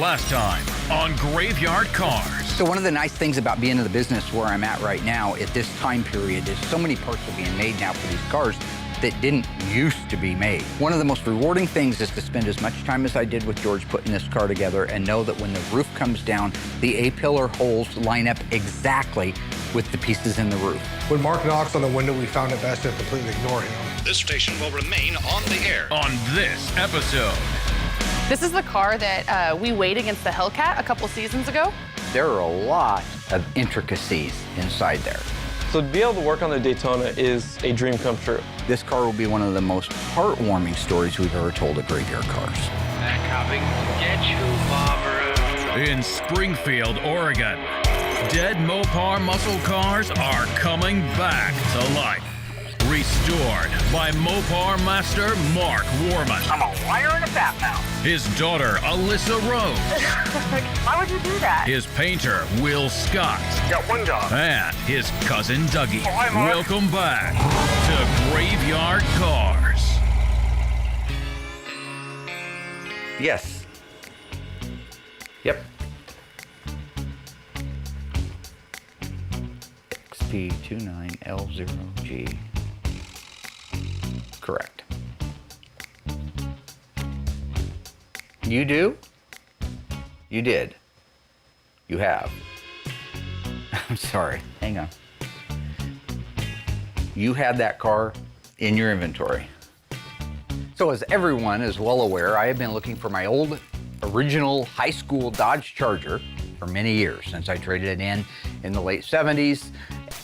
Last time on Graveyard Carz. So one of the nice things about being in the business where I'm at right now at this time period is so many parts are being made now for these cars that didn't used to be made. One of the most rewarding things is to spend as much time as I did with George putting this car together and know that when the roof comes down, the A-pillar holes line up exactly with the pieces in the roof. When Mark knocks on the window, we found it best to completely ignore him. This station will remain on the air. On this episode. This is the car that we weighed against the Hellcat a couple seasons ago. There are a lot of intricacies inside there. So to be able to work on the Daytona is a dream come true. This car will be one of the most heartwarming stories we've ever told at Graveyard Carz. They're coming to get you, Barbara. In Springfield, Oregon, dead Mopar muscle cars are coming back to life. Restored by Mopar master Mark Warman. I'm a liar and a fat mouth. His daughter, Alyssa Rose. Why would you do that? His painter, Will Scott. Got one job. And his cousin, Dougie. Oh, hi, Mark. Welcome back to Graveyard Carz. Yes. Yep. XP29L0G. Correct. You do? You did. You have. I'm sorry. Hang on. You had that car in your inventory. So as everyone is well aware, I have been looking for my old original high school Dodge Charger for many years. Since I traded it in the late 70s,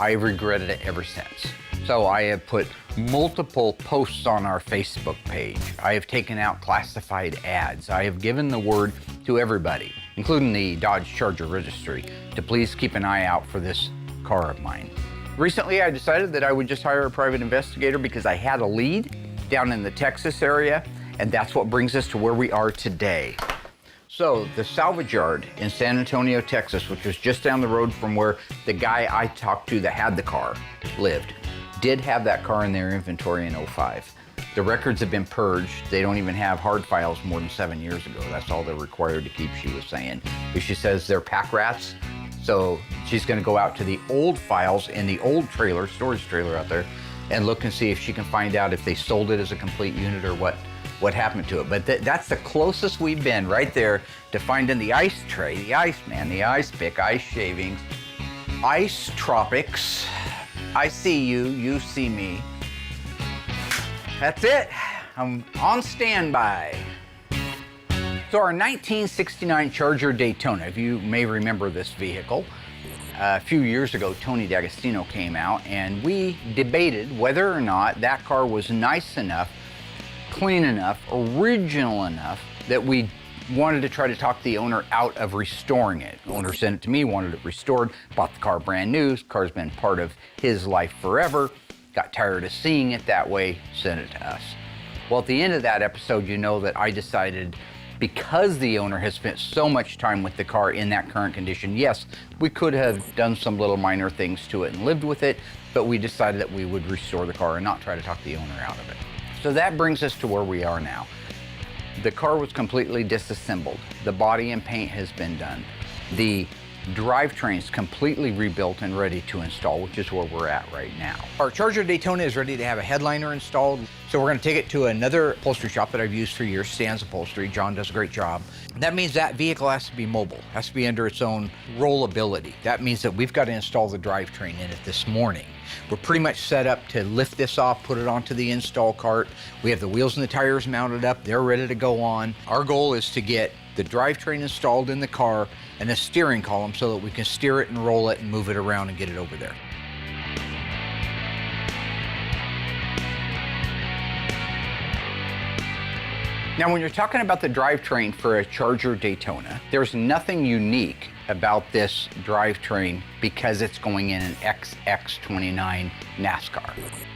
I've regretted it ever since. So I have put multiple posts on our Facebook page. I have taken out classified ads. I have given the word to everybody, including the Dodge Charger registry, to please keep an eye out for this car of mine. Recently, I decided that I would just hire a private investigator because I had a lead down in the Texas area, and that's what brings us to where we are today. So the salvage yard in San Antonio, Texas, which was just down the road from where the guy I talked to that had the car lived, did have that car in their inventory in '05. The records have been purged. They don't even have hard files more than 7 years ago. That's all they're required to keep, she was saying. But she says they're pack rats. So she's gonna go out to the old files in the old trailer, storage trailer out there, and look and see if she can find out if they sold it as a complete unit or what happened to it. But that's the closest we've been right there to finding the ice tray, the ice man, the ice pick, ice shavings, ice tropics. I see you, you see me. That's it, I'm on standby. So our 1969 Charger Daytona, if you may remember this vehicle, a few years ago, Tony D'Agostino came out and we debated whether or not that car was nice enough, clean enough, original enough that we wanted to try to talk the owner out of restoring it. The owner sent it to me, wanted it restored, bought the car brand new. The car's been part of his life forever. Got tired of seeing it that way, sent it to us. Well, at the end of that episode, you know that I decided, because the owner has spent so much time with the car in that current condition, yes, we could have done some little minor things to it and lived with it, but we decided that we would restore the car and not try to talk the owner out of it. So that brings us to where we are now. The car was completely disassembled. The body and paint has been done. The drivetrain's completely rebuilt and ready to install, which is where we're at right now. Our Charger Daytona is ready to have a headliner installed. So we're gonna take it to another upholstery shop that I've used for years, Stan's Upholstery. John does a great job. That means that vehicle has to be mobile, has to be under its own rollability. That means that we've got to install the drivetrain in it this morning. We're pretty much set up to lift this off, put it onto the install cart. We have the wheels and the tires mounted up. They're ready to go on. Our goal is to get the drivetrain installed in the car and a steering column so that we can steer it and roll it and move it around and get it over there. Now, when you're talking about the drivetrain for a Charger Daytona, there's nothing unique about this drivetrain because it's going in an XX29 NASCAR,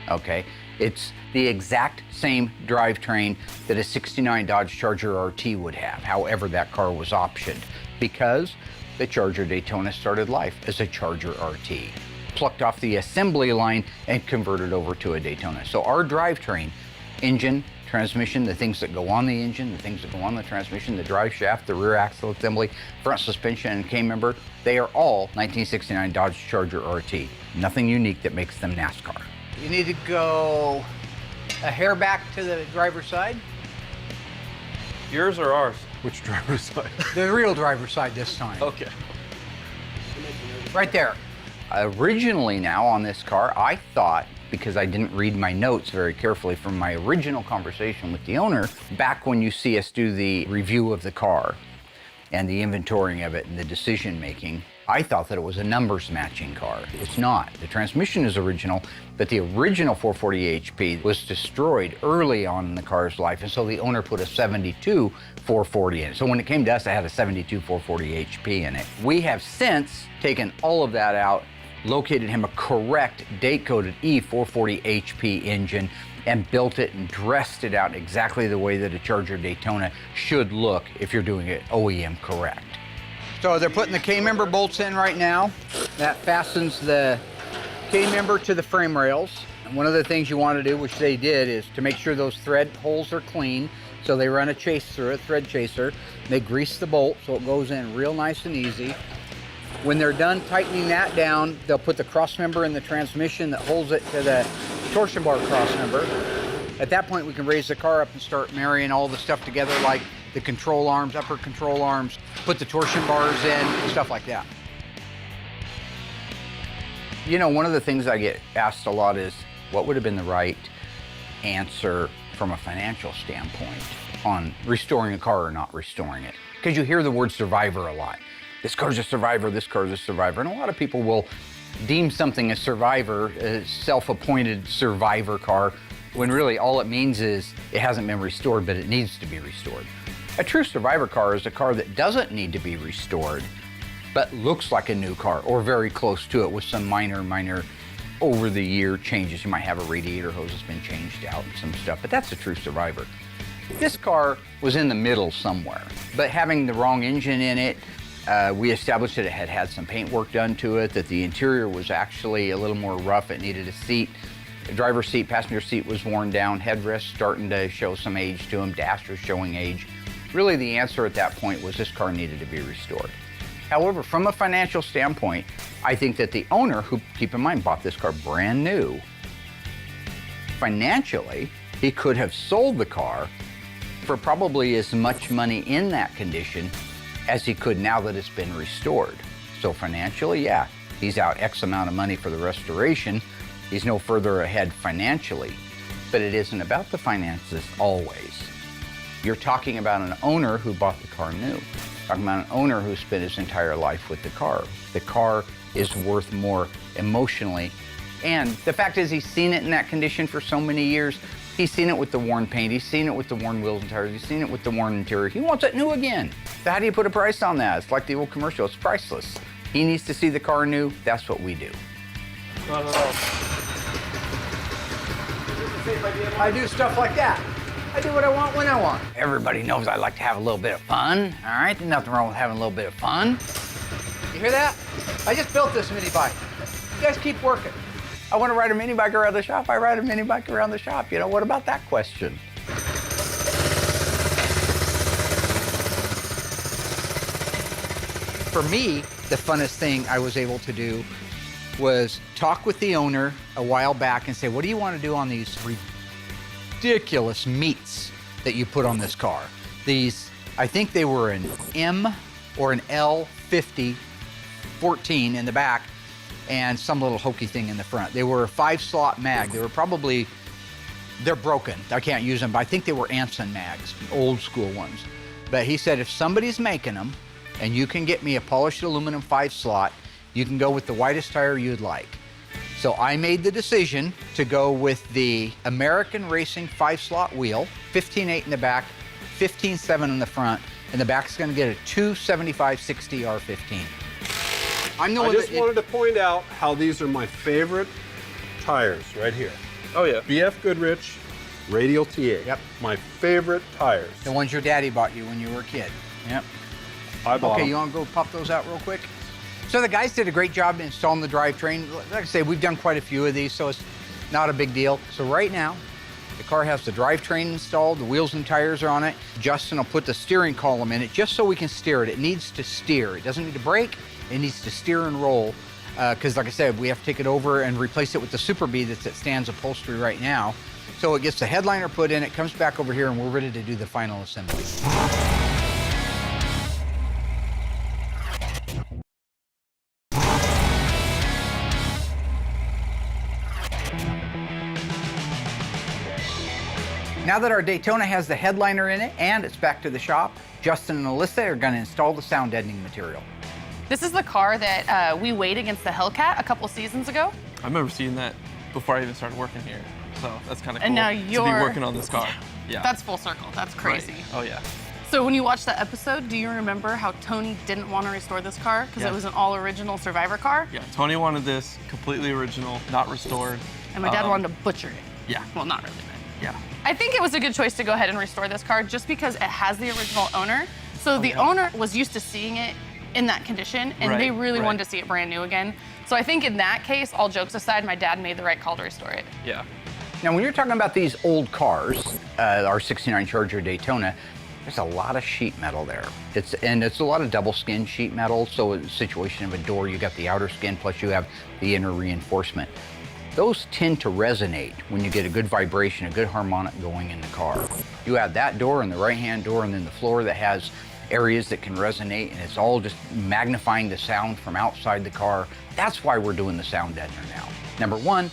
okay? It's the exact same drivetrain that a 69 Dodge Charger RT would have, however that car was optioned, because the Charger Daytona started life as a Charger RT, plucked off the assembly line and converted over to a Daytona. So our drivetrain, engine, transmission, the things that go on the engine, the things that go on the transmission, the drive shaft, the rear axle assembly, front suspension, and K-member, they are all 1969 Dodge Charger RT. Nothing unique that makes them NASCAR. You need to go a hair back to the driver's side. Yours or ours? Which driver's side? The real driver's side this time. Okay. Right there. Originally now on this car, I thought, because I didn't read my notes very carefully from my original conversation with the owner, back when you see us do the review of the car and the inventorying of it and the decision making, I thought that it was a numbers matching car. It's not. The transmission is original, but the original 440 HP was destroyed early on in the car's life, and so the owner put a 72 440 in it. So when it came to us, it had a 72 440 HP in it. We have since taken all of that out, located him a correct date-coded E440 HP engine, and built it and dressed it out exactly the way that a Charger Daytona should look if you're doing it OEM correct. So they're putting the K-member bolts in right now. That fastens the K-member to the frame rails. And one of the things you want to do, which they did, is to make sure those thread holes are clean. So they run a chase through, a thread chaser. They grease the bolt so it goes in real nice and easy. When they're done tightening that down, they'll put the cross member in the transmission that holds it to the torsion bar cross member. At that point, we can raise the car up and start marrying all the stuff together, like the control arms, upper control arms, put the torsion bars in, stuff like that. You know, one of the things I get asked a lot is, what would have been the right answer from a financial standpoint on restoring a car or not restoring it? Because you hear the word survivor a lot. This car's a survivor, this car's a survivor. And a lot of people will deem something a survivor, a self-appointed survivor car, when really all it means is it hasn't been restored, but it needs to be restored. A true survivor car is a car that doesn't need to be restored, but looks like a new car or very close to it with some minor over the year changes. You might have a radiator hose that's been changed out and some stuff, but that's a true survivor. This car was in the middle somewhere, but having the wrong engine in it, we established that it had had some paint work done to it, that the interior was actually a little more rough. It needed a seat. The driver's seat, passenger seat was worn down, headrest starting to show some age to them, dash was showing age. Really, the answer at that point was this car needed to be restored. However, from a financial standpoint, I think that the owner, who, keep in mind, bought this car brand new, financially, he could have sold the car for probably as much money in that condition as he could now that it's been restored. So financially, yeah, he's out X amount of money for the restoration. He's no further ahead financially, but it isn't about the finances always. You're talking about an owner who bought the car new. Talking about an owner who spent his entire life with the car. The car is worth more emotionally. And the fact is, he's seen it in that condition for so many years. He's seen it with the worn paint. He's seen it with the worn wheels and tires. He's seen it with the worn interior. He wants it new again. So how do you put a price on that? It's like the old commercial. It's priceless. He needs to see the car new. That's what we do. Not at all. I do stuff like that. I do what I want when I want. Everybody knows I like to have a little bit of fun, all right? There's nothing wrong with having a little bit of fun. You hear that? I just built this mini bike. You guys keep working. I want to ride a mini bike around the shop. I ride a mini bike around the shop. You know, what about that question? For me, the funnest thing I was able to do was talk with the owner a while back and say, what do you want to do on these ridiculous meats that you put on this car? These, I think they were an M or an L50 14 in the back and some little hokey thing in the front. They were a 5-slot mag. They were probably, they're broken. I can't use them, but I think they were Anson mags, old school ones. But he said, if somebody's making them and you can get me a polished aluminum 5-slot, you can go with the widest tire you'd like. So I made the decision to go with the American Racing 5-slot wheel, 15.8 in the back, 15.7 in the front, and the back's gonna get a 275/60 R15. I just wanted to point out how these are my favorite tires right here. Oh yeah. BF Goodrich Radial TA. Yep. My favorite tires. The ones your daddy bought you when you were a kid. Yep. I bought Okay, them. you wanna go pop those out real quick? So the guys did a great job installing the drivetrain. Like I say, we've done quite a few of these, so it's not a big deal. So right now, The car has the drivetrain installed, the wheels and tires are on it. Justin will put the steering column in it just so we can steer it. It needs to steer. It doesn't need to brake, it needs to steer and roll. Because like I said, we have to take it over and replace it with the Super Bee that's at Stan's upholstery right now. So it gets the headliner put in, it comes back over here, and we're ready to do the final assembly. Now that our Daytona has the headliner in it and it's back to the shop, Justin and Alyssa are going to install the sound deadening material. This is the car that we weighed against the Hellcat a couple seasons ago. I remember seeing that before I even started working here. So that's kind of cool And now to you're be working on this car. Yeah. That's full circle. That's crazy. Right. Oh, yeah. So when you watched that episode, do you remember how Tony didn't want to restore this car because it was an all-original Survivor car? Yeah, Tony wanted this completely original, not restored. And my dad wanted to butcher it. Yeah. Well, not really, but Yeah. I think it was a good choice to go ahead and restore this car just because it has the original owner. So the owner was used to seeing it in that condition, and they really wanted to see it brand new again. So I think in that case, all jokes aside, my dad made the right call to restore it. Yeah. Now, when you're talking about these old cars, our 69 Charger Daytona, there's a lot of sheet metal there. It's a lot of double skin sheet metal. So in the situation of a door, you got the outer skin, plus you have the inner reinforcement. Those tend to resonate when you get a good vibration, a good harmonic going in the car. You add that door and the right-hand door and then the floor that has areas that can resonate, and it's all just magnifying the sound from outside the car. That's why we're doing the sound deadener now. Number one,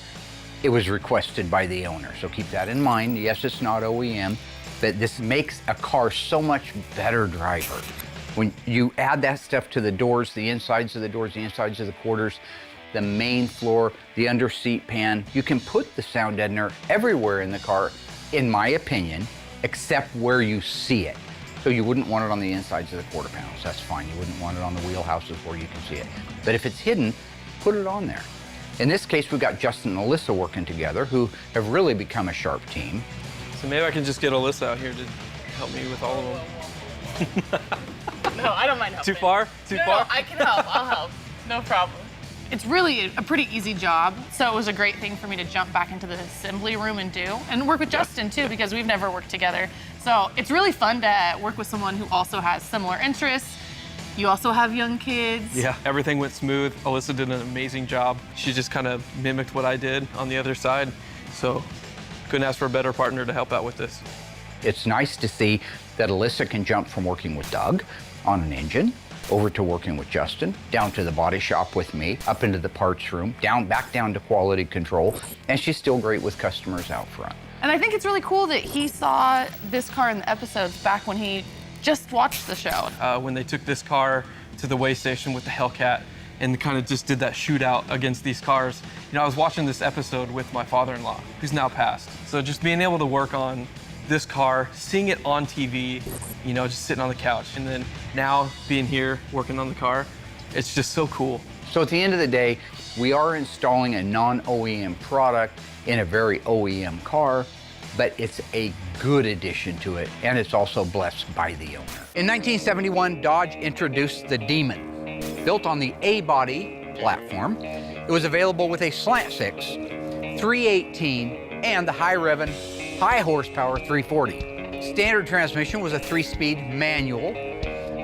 it was requested by the owner, so keep that in mind. Yes, it's not OEM, but this makes a car so much better driver. When you add that stuff to the doors, the insides of the doors, the insides of the quarters, the main floor, the under seat pan, you can put the sound deadener everywhere in the car, in my opinion, except where you see it. So you wouldn't want it on the insides of the quarter panels, that's fine. You wouldn't want it on the wheelhouses where you can see it. But if it's hidden, put it on there. In this case, we've got Justin and Alyssa working together, who have really become a sharp team. So maybe I can just get Alyssa out here to help me with all of them. No, I don't mind helping. Too far? Too No, far? I can help. I'll help. No problem. It's really a pretty easy job, so it was a great thing for me to jump back into the assembly room and do, and work with Justin too, because we've never worked together. So it's really fun to work with someone who also has similar interests. You also have young kids. Yeah, everything went smooth. Alyssa did an amazing job. She just kind of mimicked what I did on the other side. So couldn't ask for a better partner to help out with this. It's nice to see that Alyssa can jump from working with Doug on an engine, over to working with Justin, down to the body shop with me, up into the parts room, back down to quality control, and she's still great with customers out front. And I think it's really cool that he saw this car in the episodes back when he just watched the show. When they took this car to the weigh station with the Hellcat and kind of just did that shootout against these cars, you know, I was watching this episode with my father-in-law, who's now passed. So just being able to work on this car, seeing it on TV, you know, just sitting on the couch, and then now being here working on the car, it's just so cool. So at the end of the day, we are installing a non-OEM product in a very OEM car, but it's a good addition to it, and it's also blessed by the owner. In 1971, Dodge introduced the Demon. Built on the A-body platform, it was available with a slant six, 318, and the high-revving, high-horsepower 340. Standard transmission was a 3-speed manual.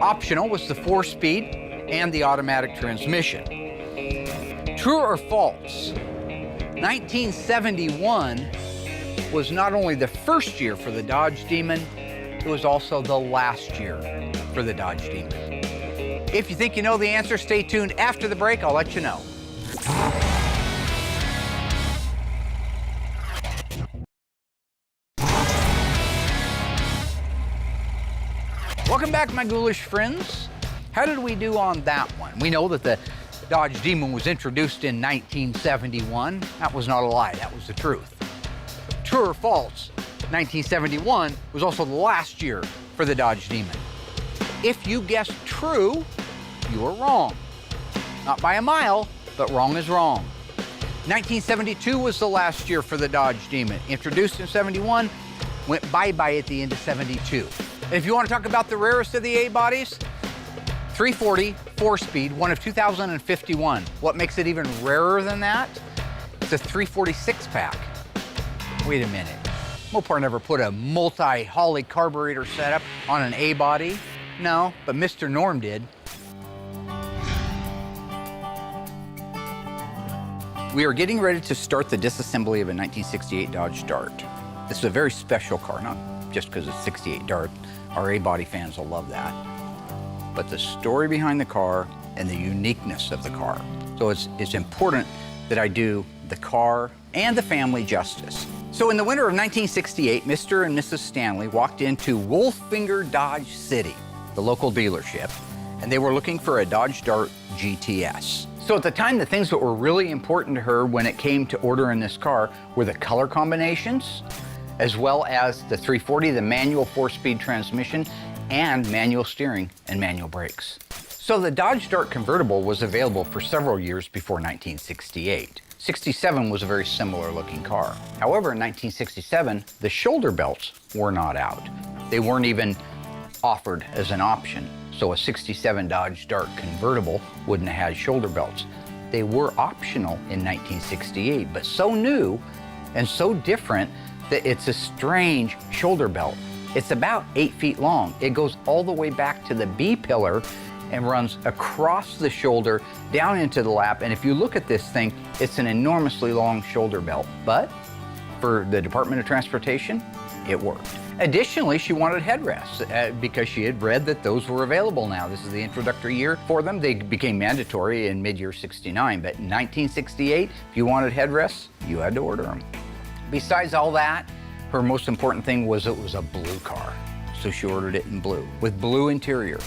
Optional was the 4-speed and the automatic transmission. True or false? 1971 was not only the first year for the Dodge Demon, it was also the last year for the Dodge Demon. If you think you know the answer, stay tuned. After the break, I'll let you know. Welcome back, my ghoulish friends. How did we do on that one? We know that the Dodge Demon was introduced in 1971. That was not a lie, that was the truth. True or false? 1971 was also the last year for the Dodge Demon. If you guessed true, you are wrong. Not by a mile, but wrong is wrong. 1972 was the last year for the Dodge Demon. Introduced in 71, went bye-bye at the end of 72. And if you want to talk about the rarest of the A-bodies, 340, 4-speed, one of 2051. What makes it even rarer than that? It's a 346 pack. Wait a minute. Mopar never put a multi-Holley carburetor setup on an A body. No, but Mr. Norm did. We are getting ready to start the disassembly of a 1968 Dodge Dart. This is a very special car, not just because it's 68 Dart. Our A-body fans will love that. But the story behind the car and the uniqueness of the car. So it's important that I do the car and the family justice. So in the winter of 1968, Mr. and Mrs. Stanley walked into Wolffinger Dodge City, the local dealership, and they were looking for a Dodge Dart GTS. So at the time, the things that were really important to her when it came to ordering this car were the color combinations, as well as the 340, the manual 4-speed transmission, and manual steering and manual brakes. So the Dodge Dart convertible was available for several years before 1968. 67 was a very similar looking car. However, in 1967, the shoulder belts were not out. They weren't even offered as an option. So a 67 Dodge Dart convertible wouldn't have had shoulder belts. They were optional in 1968, but so new and so different that it's a strange shoulder belt. It's about 8 feet long. It goes all the way back to the B pillar and runs across the shoulder down into the lap. And if you look at this thing, it's an enormously long shoulder belt. But for the Department of Transportation, it worked. Additionally, she wanted headrests because she had read that those were available now. This is the introductory year for them. They became mandatory in mid-year 69, but in 1968, if you wanted headrests, you had to order them. Besides all that, her most important thing was it was a blue car. So she ordered it in blue, with blue interior,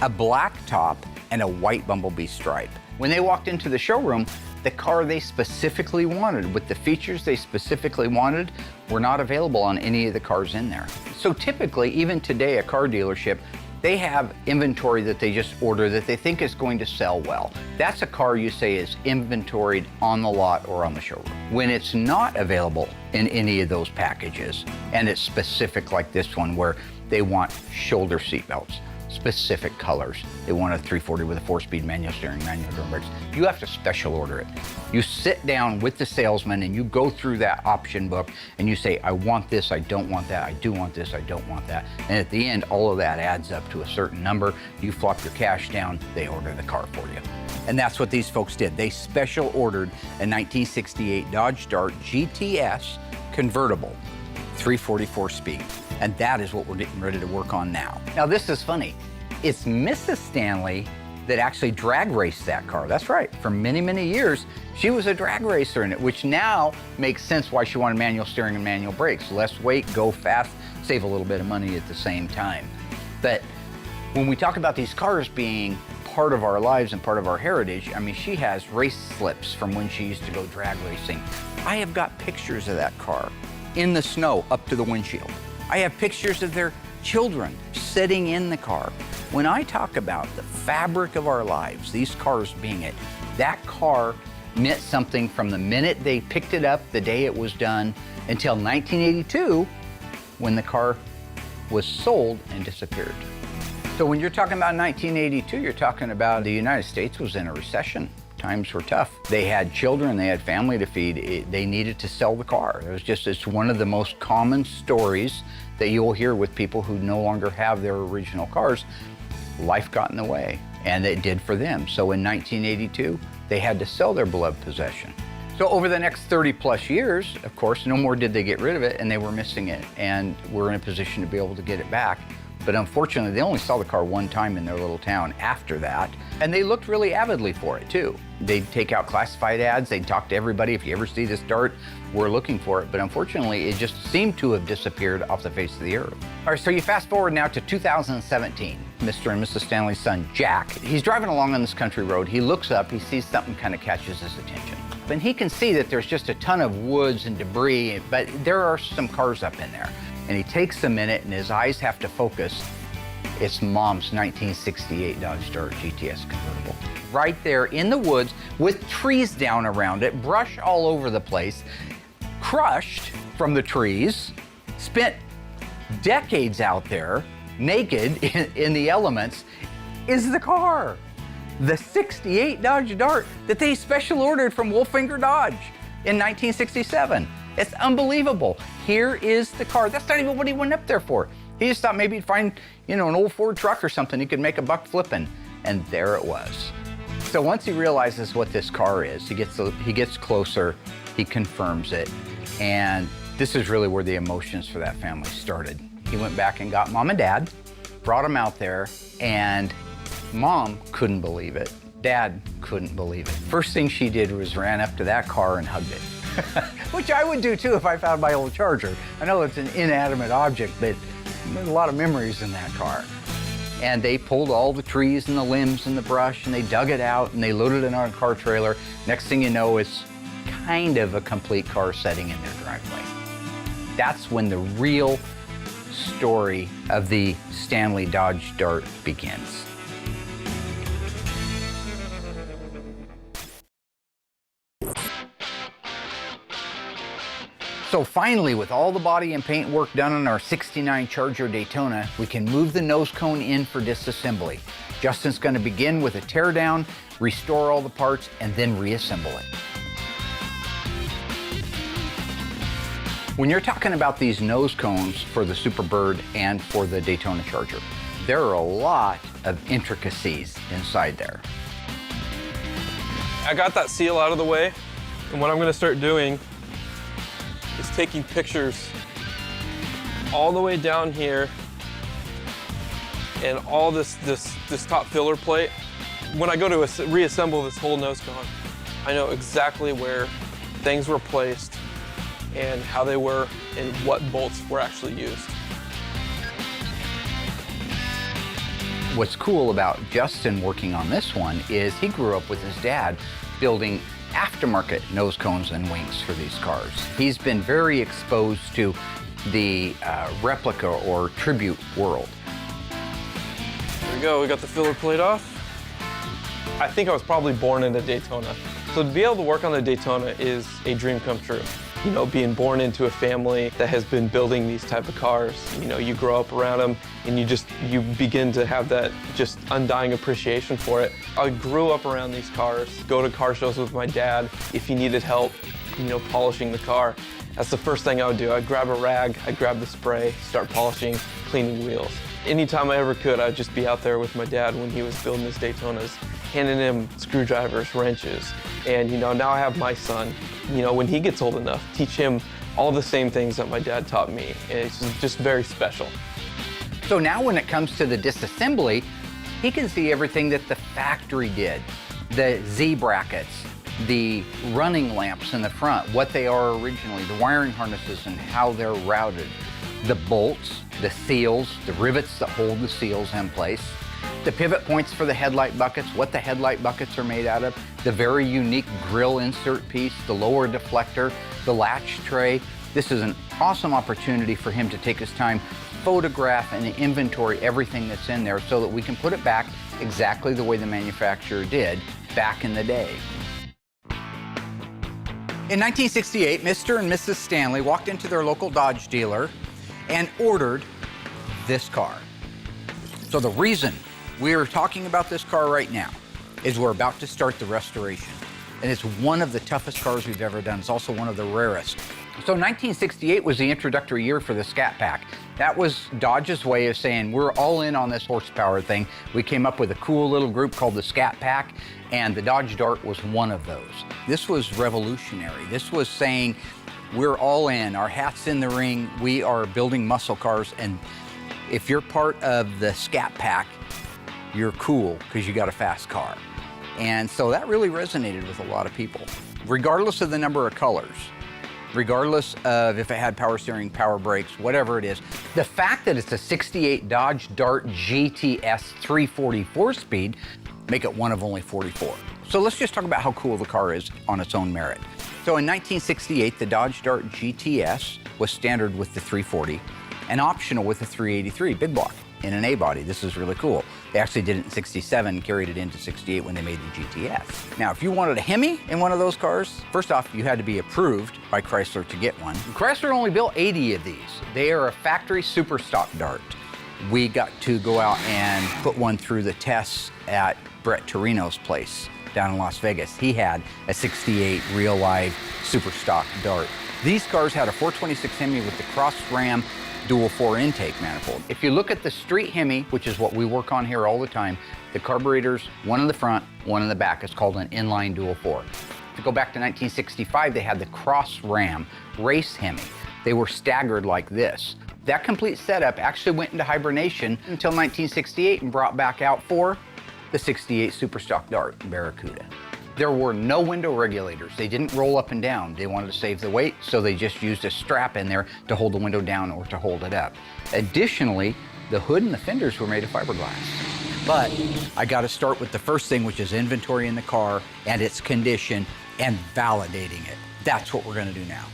a black top, and a white bumblebee stripe. When they walked into the showroom, the car they specifically wanted, with the features they specifically wanted, were not available on any of the cars in there. So typically, even today, a car dealership, they have inventory that they just order that they think is going to sell well. That's a car you say is inventoried on the lot or on the showroom. When it's not available in any of those packages, and it's specific like this one where they want shoulder seat belts, specific colors. They want a 340 with a 4-speed manual steering, manual drum brakes. You have to special order it. You sit down with the salesman and you go through that option book and you say, I want this, I don't want that, I do want this, I don't want that. And at the end, all of that adds up to a certain number. You flop your cash down, they order the car for you. And that's what these folks did. They special ordered a 1968 Dodge Dart GTS convertible, 344 speed. And that is what we're getting ready to work on now. Now this is funny. It's Mrs. Stanley that actually drag raced that car. That's right, for many, many years, she was a drag racer in it, which now makes sense why she wanted manual steering and manual brakes. Less weight, go fast, save a little bit of money at the same time. But when we talk about these cars being part of our lives and part of our heritage, I mean, she has race slips from when she used to go drag racing. I have got pictures of that car in the snow up to the windshield. I have pictures of their children sitting in the car. When I talk about the fabric of our lives, these cars being it, that car meant something from the minute they picked it up, the day it was done, until 1982, when the car was sold and disappeared. So when you're talking about 1982, you're talking about the United States was in a recession. Times were tough. They had children, they had family to feed. They needed to sell the car. It's one of the most common stories that you'll hear with people who no longer have their original cars. Life got in the way, and it did for them. So in 1982, they had to sell their beloved possession. So over the next 30 plus years, of course, no more did they get rid of it, and they were missing it. And we're in a position to be able to get it back. But unfortunately, they only saw the car one time in their little town after that. And they looked really avidly for it too. They'd take out classified ads, they'd talk to everybody, if you ever see this Dart, we're looking for it. But unfortunately, it just seemed to have disappeared off the face of the earth. All right, so you fast forward now to 2017. Mr. and Mrs. Stanley's son, Jack, he's driving along on this country road. He looks up, he sees something kind of catches his attention. And he can see that there's just a ton of woods and debris, but there are some cars up in there. And he takes a minute and his eyes have to focus. It's Mom's 1968 Dodge Dart GTS convertible. Right there in the woods with trees down around it, brush all over the place, crushed from the trees, spent decades out there, naked in the elements, is the car. The 68 Dodge Dart that they special ordered from Wolffinger Dodge in 1967. It's unbelievable. Here is the car. That's not even what he went up there for. He just thought maybe he'd find, an old Ford truck or something he could make a buck flipping. And there it was. So once he realizes what this car is, he gets closer, he confirms it, and this is really where the emotions for that family started. He went back and got Mom and Dad, brought them out there, and Mom couldn't believe it. Dad couldn't believe it. First thing she did was ran up to that car and hugged it. Which I would do too if I found my old Charger. I know it's an inanimate object, but there's a lot of memories in that car. And they pulled all the trees and the limbs and the brush and they dug it out and they loaded it on a car trailer. Next thing you know, it's kind of a complete car setting in their driveway. That's when the real story of the Stanley Dodge Dart begins. So finally, with all the body and paint work done on our '69 Charger Daytona, we can move the nose cone in for disassembly. Justin's going to begin with a teardown, restore all the parts, and then reassemble it. When you're talking about these nose cones for the Superbird and for the Daytona Charger, there are a lot of intricacies inside there. I got that seal out of the way, and what I'm going to start doing is taking pictures all the way down here and all this top filler plate. When I go to reassemble this whole nose cone, I know exactly where things were placed and how they were and what bolts were actually used. What's cool about Justin working on this one is he grew up with his dad building aftermarket nose cones and wings for these cars. He's been very exposed to the replica or tribute world. There we go, we got the filler plate off. I think I was probably born in a Daytona. So to be able to work on the Daytona is a dream come true. Being born into a family that has been building these type of cars, you grow up around them and you begin to have that just undying appreciation for it. I grew up around these cars, go to car shows with my dad if he needed help, polishing the car. That's the first thing I would do. I'd grab a rag, I'd grab the spray, start polishing, cleaning wheels. Anytime I ever could, I'd just be out there with my dad when he was building his Daytonas, handing him screwdrivers, wrenches. And now I have my son. When he gets old enough, teach him all the same things that my dad taught me. And it's just very special. So now when it comes to the disassembly, he can see everything that the factory did. The Z brackets, the running lamps in the front, what they are originally, the wiring harnesses and how they're routed, the bolts, the seals, the rivets that hold the seals in place, the pivot points for the headlight buckets, what the headlight buckets are made out of, the very unique grill insert piece, the lower deflector, the latch tray. This is an awesome opportunity for him to take his time, photograph and inventory everything that's in there so that we can put it back exactly the way the manufacturer did back in the day. In 1968, Mr. and Mrs. Stanley walked into their local Dodge dealer and ordered this car. So the reason we're talking about this car right now is we're about to start the restoration. And it's one of the toughest cars we've ever done. It's also one of the rarest. So 1968 was the introductory year for the Scat Pack. That was Dodge's way of saying, we're all in on this horsepower thing. We came up with a cool little group called the Scat Pack, and the Dodge Dart was one of those. This was revolutionary. This was saying, we're all in, our hat's in the ring, we are building muscle cars, and if you're part of the Scat Pack, you're cool because you got a fast car. And so that really resonated with a lot of people, regardless of the number of colors, regardless of if it had power steering, power brakes, whatever it is. The fact that it's a 68 Dodge Dart GTS 344 speed make it one of only 44. So let's just talk about how cool the car is on its own merit. So in 1968, the Dodge Dart GTS was standard with the 340 and optional with the 383 big block in an A-body. This is really cool. They actually did it in 67, carried it into 68 when they made the GTS. Now, if you wanted a Hemi in one of those cars, first off, you had to be approved by Chrysler to get one. Chrysler only built 80 of these. They are a factory super stock Dart. We got to go out and put one through the tests at Brett Torino's place down in Las Vegas. He had a 68 real live super stock Dart. These cars had a 426 Hemi with the cross ram dual 4 intake manifold. If you look at the street Hemi, which is what we work on here all the time, the carburetors, one in the front, one in the back. It's called an inline dual 4. If you go back to 1965, they had the cross ram race Hemi. They were staggered like this. That complete setup actually went into hibernation until 1968 and brought back out for the 68 Superstock Dart Barracuda. There were no window regulators. They didn't roll up and down. They wanted to save the weight, so they just used a strap in there to hold the window down or to hold it up. Additionally, the hood and the fenders were made of fiberglass. But I got to start with the first thing, which is inventory in the car and its condition and validating it. That's what we're going to do now.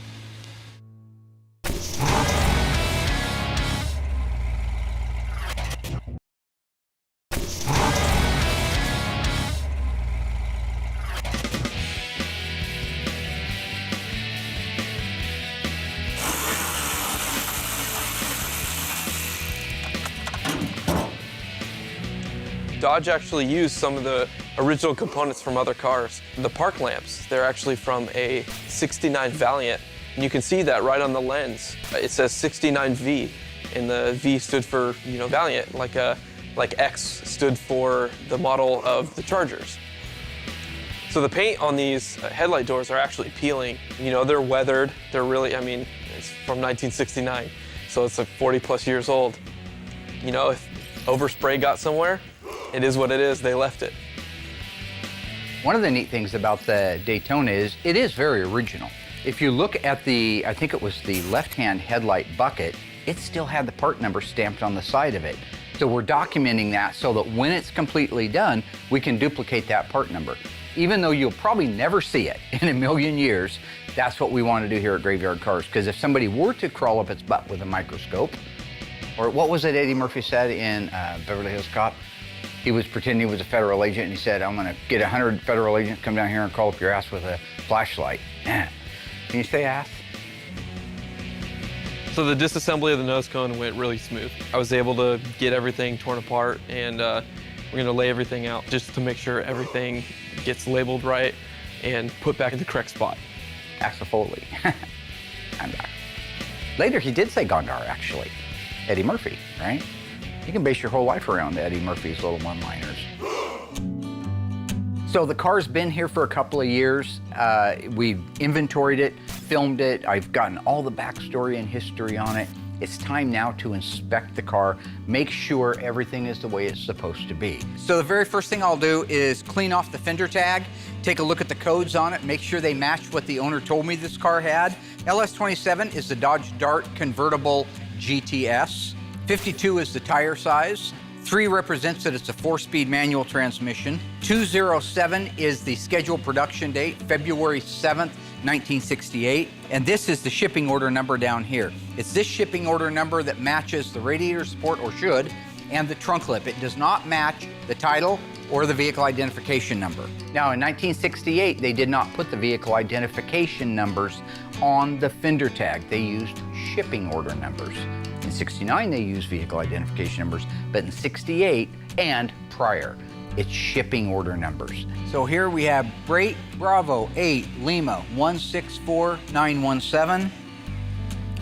Dodge actually used some of the original components from other cars. The park lamps, they're actually from a 69 Valiant. And you can see that right on the lens. It says 69V, and the V stood for, Valiant, like X stood for the model of the Chargers. So the paint on these headlight doors are actually peeling. They're weathered. They're really, it's from 1969, so it's like 40 plus years old. If overspray got somewhere, it is what it is. They left it. One of the neat things about the Daytona is it is very original. If you look at the, I think it was the left-hand headlight bucket, it still had the part number stamped on the side of it. So we're documenting that so that when it's completely done, we can duplicate that part number. Even though you'll probably never see it in a million years, that's what we want to do here at Graveyard Carz. Because if somebody were to crawl up its butt with a microscope, or what was it Eddie Murphy said in Beverly Hills Cop? He was pretending he was a federal agent, and he said, I'm gonna get 100 federal agents, come down here and crawl up your ass with a flashlight. Can you say ass? So the disassembly of the nose cone went really smooth. I was able to get everything torn apart, and we're gonna lay everything out just to make sure everything gets labeled right and put back in the correct spot. Axel Foley. I'm back. Later, he did say Gondar, actually. Eddie Murphy, right? You can base your whole life around Eddie Murphy's little one-liners. So the car's been here for a couple of years. We've inventoried it, filmed it. I've gotten all the backstory and history on it. It's time now to inspect the car, make sure everything is the way it's supposed to be. So the very first thing I'll do is clean off the fender tag, take a look at the codes on it, make sure they match what the owner told me this car had. LS27 is the Dodge Dart convertible GTS. 52 is the tire size. 3 represents that it's a 4-speed manual transmission. 207 is the scheduled production date, February 7th, 1968. And this is the shipping order number down here. It's this shipping order number that matches the radiator support, or should, and the trunk lip. It does not match the title or the vehicle identification number. Now, in 1968, they did not put the vehicle identification numbers on the fender tag. They used shipping order numbers. In 69, they used vehicle identification numbers, but in 68 and prior, it's shipping order numbers. So here we have Bravo 8 Lima 164917,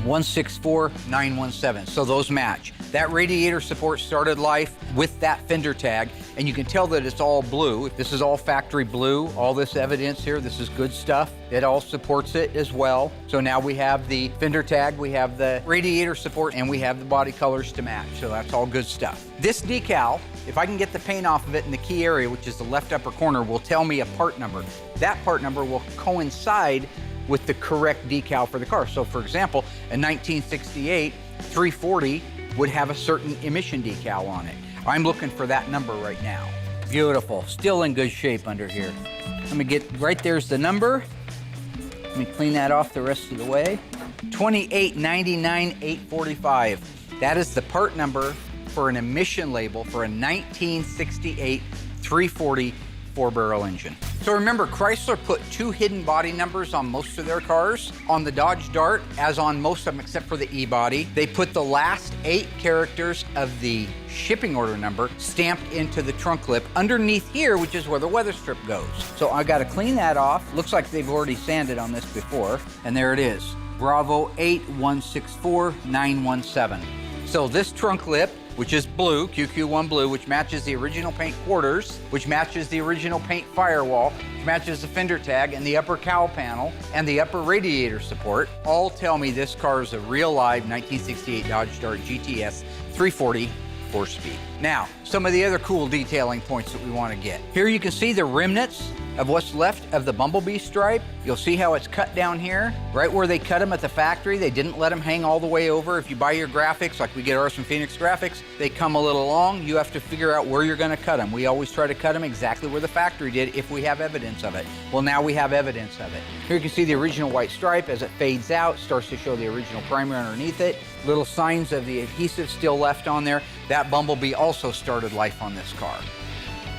164917. So those match. That radiator support started life with that fender tag, and you can tell that it's all blue. This is all factory blue. All this evidence here, this is good stuff. It all supports it as well. So now we have the fender tag, we have the radiator support, and we have the body colors to match. So that's all good stuff. This decal, if I can get the paint off of it in the key area, which is the left upper corner, will tell me a part number. That part number will coincide with the correct decal for the car. So for example, in 1968, 340 would have a certain emission decal on it. I'm looking for that number right now. Beautiful, still in good shape under here. Let me get, right there's the number. Let me clean that off the rest of the way. 2899845. That is the part number for an emission label for a 1968 340 4-barrel engine. So remember, Chrysler put 2 hidden body numbers on most of their cars. On the Dodge Dart, as on most of them except for the E-body, they put the last 8 characters of the shipping order number stamped into the trunk lip underneath here, which is where the weather strip goes. So I gotta clean that off. Looks like they've already sanded on this before, and there it is. Bravo 8164917. So this trunk lip, which is blue, QQ1 blue, which matches the original paint quarters, which matches the original paint firewall, which matches the fender tag and the upper cowl panel and the upper radiator support, all tell me this car is a real live 1968 Dodge Dart GTS 340 4-speed. Now, some of the other cool detailing points that we want to get. Here you can see the remnants of what's left of the bumblebee stripe. You'll see how it's cut down here, right where they cut them at the factory. They didn't let them hang all the way over. If you buy your graphics, like we get ours from Phoenix Graphics, they come a little long. You have to figure out where you're going to cut them. We always try to cut them exactly where the factory did if we have evidence of it. Well, now we have evidence of it. Here you can see the original white stripe as it fades out, starts to show the original primer underneath it. Little signs of the adhesive still left on there. That bumblebee also started life on this car.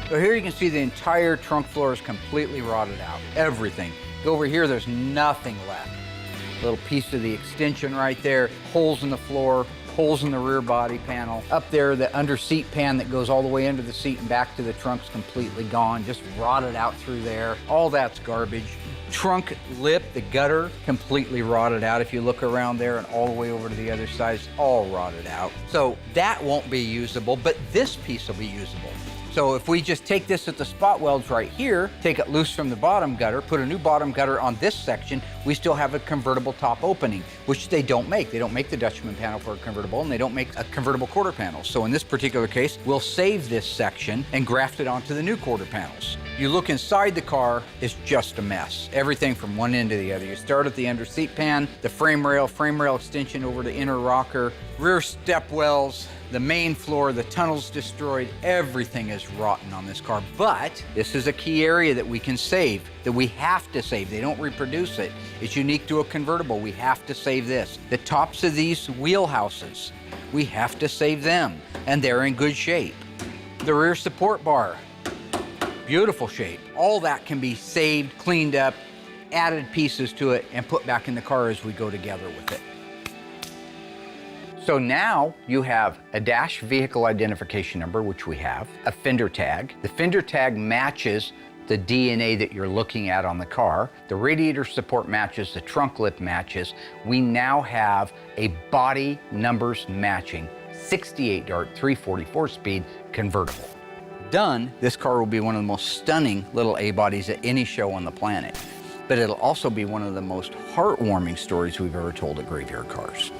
So here you can see the entire trunk floor is completely rotted out, everything. Go over here, there's nothing left. Little piece of the extension right there, holes in the floor, holes in the rear body panel. Up there, the under seat pan that goes all the way under the seat and back to the trunk's completely gone, just rotted out through there. All that's garbage. Trunk lip, the gutter, completely rotted out. If you look around there and all the way over to the other side, it's all rotted out. So that won't be usable, but this piece will be usable. So if we just take this at the spot welds right here, take it loose from the bottom gutter, put a new bottom gutter on this section, we still have a convertible top opening, which they don't make. They don't make the Dutchman panel for a convertible, and they don't make a convertible quarter panel. So in this particular case, we'll save this section and graft it onto the new quarter panels. You look inside the car, it's just a mess. Everything from one end to the other. You start at the under seat pan, the frame rail extension over the inner rocker, rear step wells, the main floor, the tunnel's destroyed. Everything is rotten on this car. But this is a key area that we can save, that we have to save. They don't reproduce it. It's unique to a convertible. We have to save this. The tops of these wheelhouses, we have to save them, and they're in good shape. The rear support bar, beautiful shape. All that can be saved, cleaned up, added pieces to it, and put back in the car as we go together with it. So now you have a dash vehicle identification number, which we have, a fender tag. The fender tag matches the DNA that you're looking at on the car. The radiator support matches, the trunk lip matches. We now have a body numbers matching 68 Dart 344 speed convertible. Done, this car will be one of the most stunning little A-bodies at any show on the planet. But it'll also be one of the most heartwarming stories we've ever told at Graveyard Cars.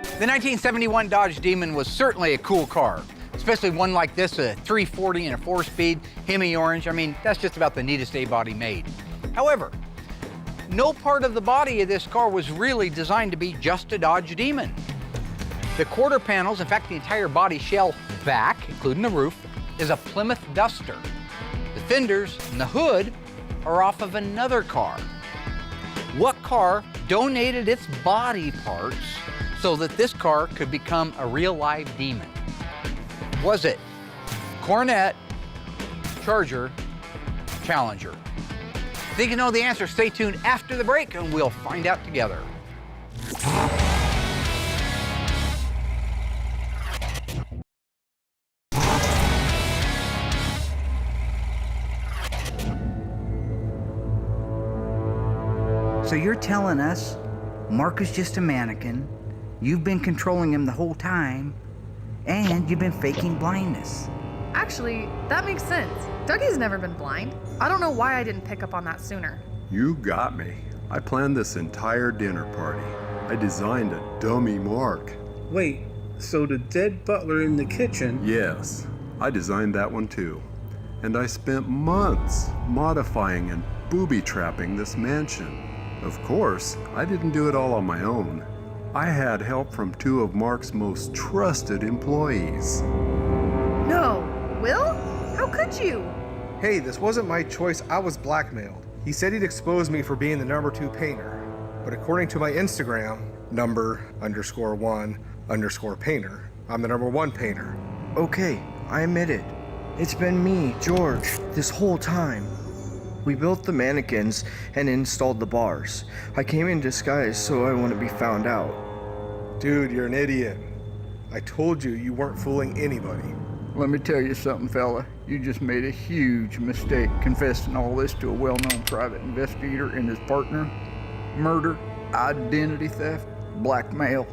The 1971 Dodge Demon was certainly a cool car, especially one like this, a 340 and a 4-speed, Hemi orange. I mean, that's just about the neatest A-body made. However, no part of the body of this car was really designed to be just a Dodge Demon. The quarter panels, in fact, the entire body shell back, including the roof, is a Plymouth Duster. The fenders and the hood are off of another car. What car donated its body parts so that this car could become a real live demon? Was it Corvette, Charger, Challenger? Think you know the answer? Stay tuned after the break and we'll find out together. So you're telling us Mark is just a mannequin, you've been controlling him the whole time, and you've been faking blindness. Actually, that makes sense. Dougie's never been blind. I don't know why I didn't pick up on that sooner. You got me. I planned this entire dinner party. I designed a dummy Mark. Wait, so the dead butler in the kitchen? Yes, I designed that one too. And I spent months modifying and booby-trapping this mansion. Of course, I didn't do it all on my own. I had help from two of Mark's most trusted employees. No, Will? How could you? Hey, this wasn't my choice. I was blackmailed. He said he'd expose me for being the #2 painter. But according to my Instagram, _1_painter, I'm the #1 painter. Okay, I admit it. It's been me, George, this whole time. We built the mannequins and installed the bars. I came in disguise so I wouldn't be found out. Dude, you're an idiot. I told you you weren't fooling anybody. Let me tell you something, fella. You just made a huge mistake confessing all this to a well-known private investigator and his partner. murder, identity theft, blackmail.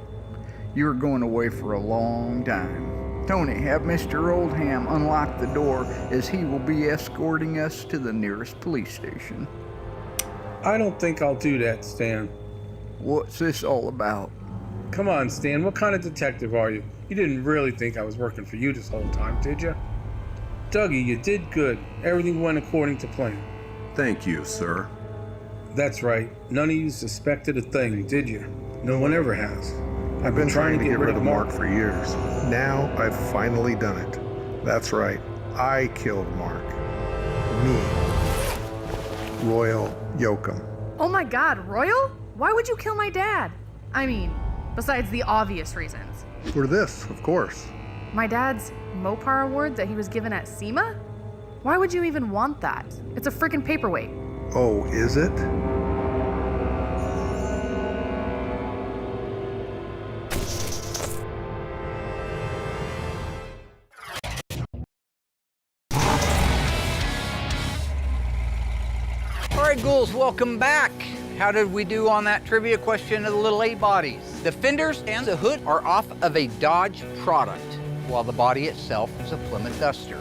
You're going away for a long time. Tony, have Mr. Oldham unlock the door as he will be escorting us to the nearest police station. I don't think I'll do that, Stan. What's this all about? Come on, Stan, what kind of detective are you? You didn't really think I was working for you this whole time, did you? Dougie, you did good. Everything went according to plan. Thank you, sir. That's right. None of you suspected a thing, did you? No one ever has. I've been trying to get rid of Mark for years. Now I've finally done it. That's right. I killed Mark. Me. Royal Yoakum. Oh my God, Royal? Why would you kill my dad? I mean, besides the obvious reasons. For this, of course. My dad's Mopar award that he was given at SEMA? Why would you even want that? It's a freaking paperweight. Oh, is it? All right, ghouls, welcome back. How did we do on that trivia question of the little A-bodies? The fenders and the hood are off of a Dodge product, while the body itself is a Plymouth Duster.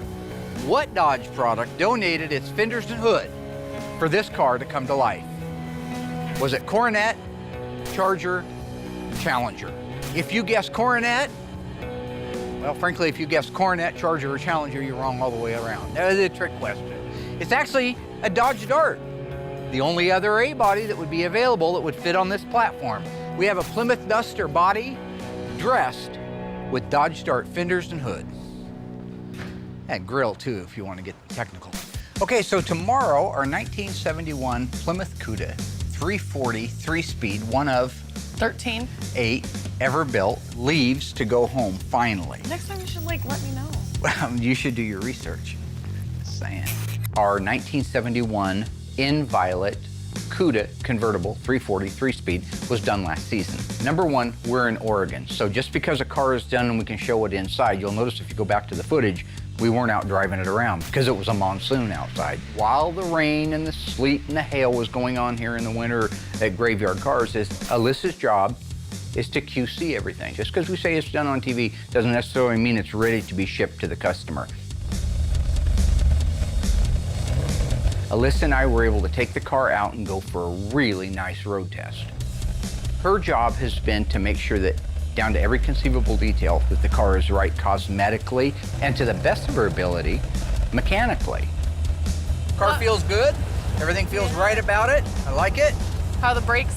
What Dodge product donated its fenders and hood for this car to come to life? Was it Coronet, Charger, Challenger? If you guessed Coronet, well, frankly, if you guessed Coronet, Charger, or Challenger, you're wrong all the way around. That was a trick question. It's actually a Dodge Dart, the only other A-body that would be available that would fit on this platform. We have a Plymouth Duster body dressed with Dodge Dart fenders and hood. And grill too, if you want to get technical. Okay, so tomorrow, our 1971 Plymouth Cuda 340 3-speed, one of 13. 8 ever built, leaves to go home finally. Next time you should let me know. Well, you should do your research. Just saying. Our 1971 in Violet Cuda convertible 340 3-speed was done last season. Number one, we're in Oregon, so just because a car is done and we can show it inside, you'll notice if you go back to the footage, we weren't out driving it around because it was a monsoon outside. While the rain and the sleet and the hail was going on here in the winter at Graveyard Carz, Alyssa's job is to QC everything. Just because we say it's done on TV doesn't necessarily mean it's ready to be shipped to the customer. Alyssa and I were able to take the car out and go for a really nice road test. Her job has been to make sure that, down to every conceivable detail, that the car is right cosmetically and to the best of her ability, mechanically. Car feels good. Everything feels right about it. I like it. How the brakes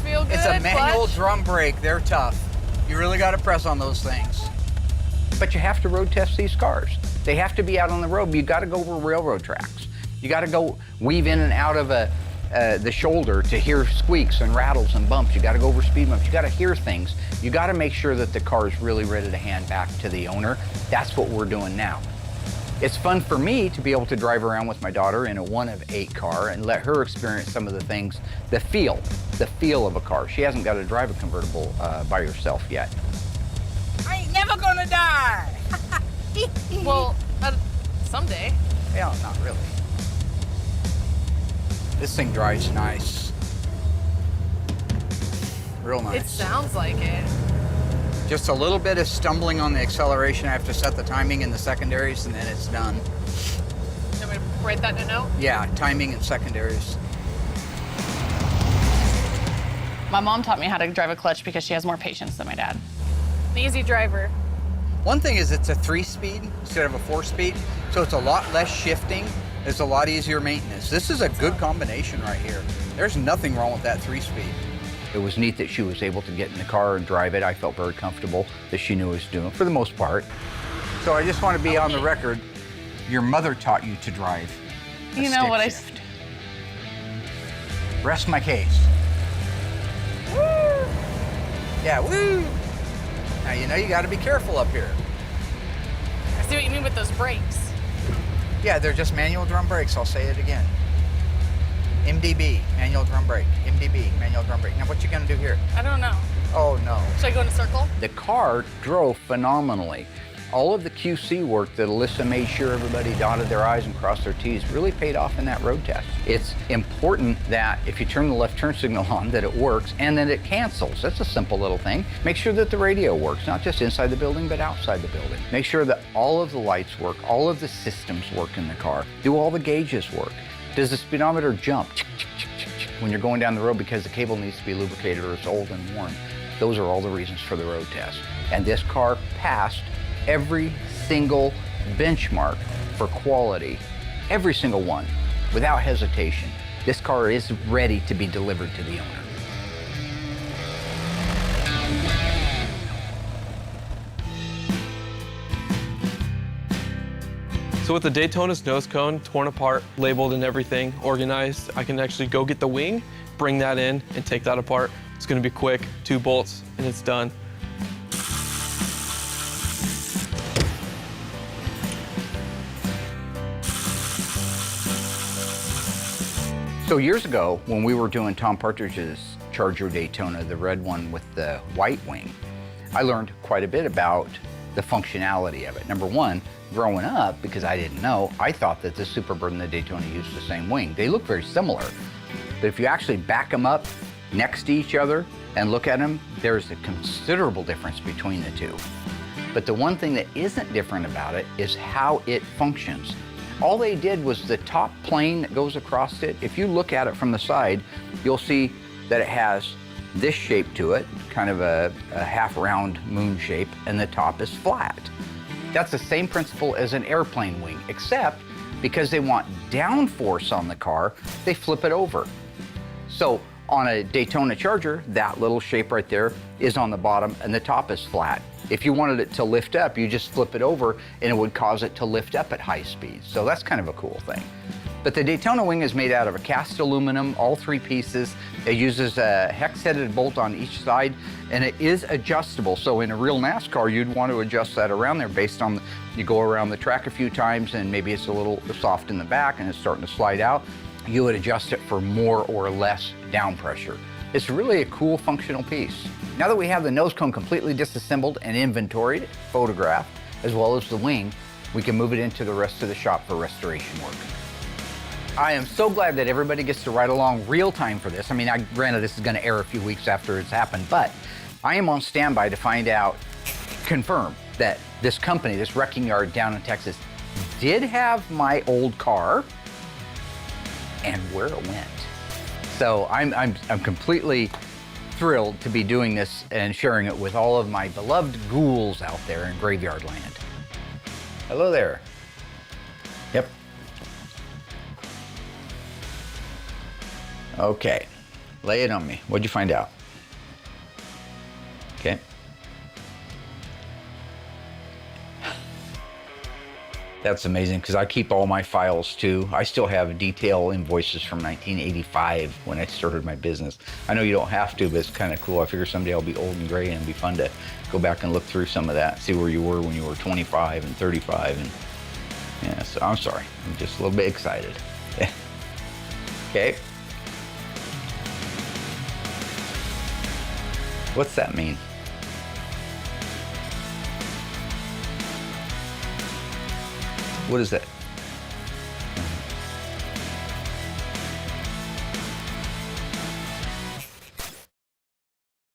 feel good? It's a manual clutch? drum brake. They're tough. You really got to press on those things. But you have to road test these cars. They have to be out on the road. You got to go over railroad tracks. You got to go weave in and out of the shoulder to hear squeaks and rattles and bumps. You got to go over speed bumps. You got to hear things. You got to make sure that the car is really ready to hand back to the owner. That's what we're doing now. It's fun for me to be able to drive around with my daughter in a 1 of 8 car and let her experience some of the things, the feel of a car. She hasn't got to drive a convertible by herself yet. I ain't never gonna die. Well, someday. Yeah, not really. This thing drives nice. Real nice. It sounds like it. Just a little bit of stumbling on the acceleration. I have to set the timing in the secondaries and then it's done. You want me to write that in a note? Yeah, timing and secondaries. My mom taught me how to drive a clutch because she has more patience than my dad. An easy driver. One thing is it's a 3-speed instead of a 4-speed, so it's a lot less shifting. It's a lot easier maintenance. This is a good combination right here. There's nothing wrong with that 3-speed. It was neat that she was able to get in the car and drive it. I felt very comfortable that she knew what she was doing, for the most part. So I just want to be on the record. Your mother taught you to drive. You know what shift. Rest my case. Woo! Yeah, woo! Now you know you got to be careful up here. I see what you mean with those brakes. Yeah, they're just manual drum brakes. I'll say it again. MDB, manual drum brake. MDB, manual drum brake. Now what you gonna do here? I don't know. Oh no. Should I go in a circle? The car drove phenomenally. All of the QC work that Alyssa made sure everybody dotted their I's and crossed their T's really paid off in that road test. It's important that if you turn the left turn signal on, that it works and that it cancels. That's a simple little thing. Make sure that the radio works, not just inside the building, but outside the building. Make sure that all of the lights work, all of the systems work in the car. Do all the gauges work? Does the speedometer jump when you're going down the road because the cable needs to be lubricated or it's old and worn? Those are all the reasons for the road test. And this car passed every single benchmark for quality, every single one, without hesitation. This car is ready to be delivered to the owner. So with the Daytona's nose cone torn apart, labeled and everything, organized, I can actually go get the wing, bring that in, and take that apart. It's gonna be quick, 2 bolts, and it's done. So years ago, when we were doing Tom Partridge's Charger Daytona, the red one with the white wing, I learned quite a bit about the functionality of it. Number one, growing up, because I didn't know, I thought that the Superbird and the Daytona used the same wing. They look very similar, but if you actually back them up next to each other and look at them, there's a considerable difference between the two. But the one thing that isn't different about it is how it functions. All they did was the top plane that goes across it. If you look at it from the side, you'll see that it has this shape to it, kind of a half round moon shape, and the top is flat. That's the same principle as an airplane wing, except because they want downforce on the car, they flip it over. So on a Daytona Charger, that little shape right there is on the bottom and the top is flat. If you wanted it to lift up, you just flip it over and it would cause it to lift up at high speeds. So that's kind of a cool thing. But the Daytona wing is made out of a cast aluminum, all 3 pieces. It uses a hex-headed bolt on each side, and it is adjustable. So in a real NASCAR, you'd want to adjust that around there based on, you go around the track a few times and maybe it's a little soft in the back and it's starting to slide out. You would adjust it for more or less down pressure. It's really a cool functional piece. Now that we have the nose cone completely disassembled and inventoried, photographed, as well as the wing, we can move it into the rest of the shop for restoration work. I am so glad that everybody gets to ride along real time for this. I mean, granted this is gonna air a few weeks after it's happened, but I am on standby to find out, confirm that this company, this wrecking yard down in Texas, did have my old car and where it went. So I'm completely thrilled to be doing this and sharing it with all of my beloved ghouls out there in Graveyard Land. Hello there. Yep. Okay, lay it on me. What'd you find out? Okay. That's amazing because I keep all my files too. I still have detail invoices from 1985 when I started my business. I know you don't have to, but it's kind of cool. I figure someday I'll be old and gray and it'd be fun to go back and look through some of that, see where you were when you were 25 and 35. And yeah, so I'm sorry. I'm just a little bit excited. Okay. What's that mean? What is that?